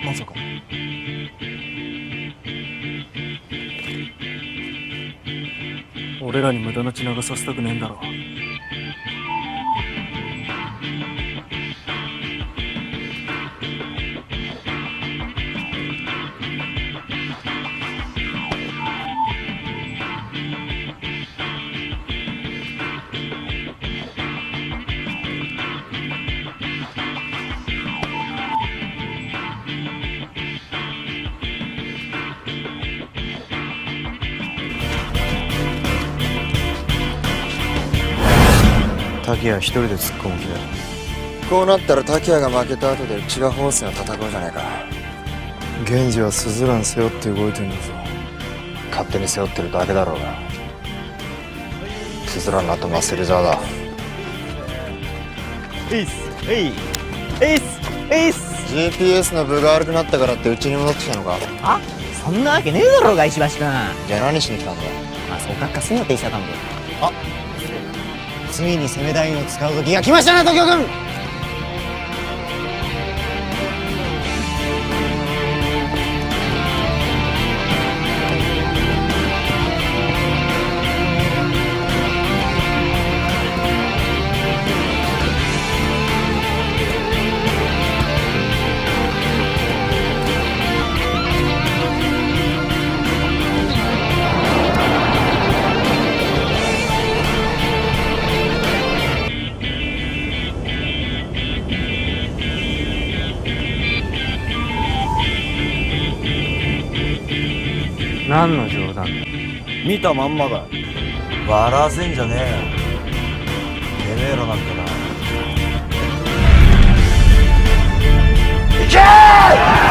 まさか。俺らに無駄な血流させたくねえんだろ。滝谷一人で突っ込む気だ。こうなったら滝谷が負けた後でうちがホースが叩こうじゃねえか。源氏はスズラン背負って動いてんだぞ。勝手に背負ってるだけだろうが。スズランの後マッスルジャーだ。えいっすえいえいっすえいっす。 GPS の分が悪くなったからってうちに戻ってきたのか。あ、そんなわけねえだろうが石橋君。じゃあ何しに来たんだ。まあそうかっかすんなって石田さんで。あ、ついに攻め台を使う時が来ましたね東京君。何の冗談だ。見たまんまだ。笑わせんじゃねえよ。てめえらなんかな。行けー！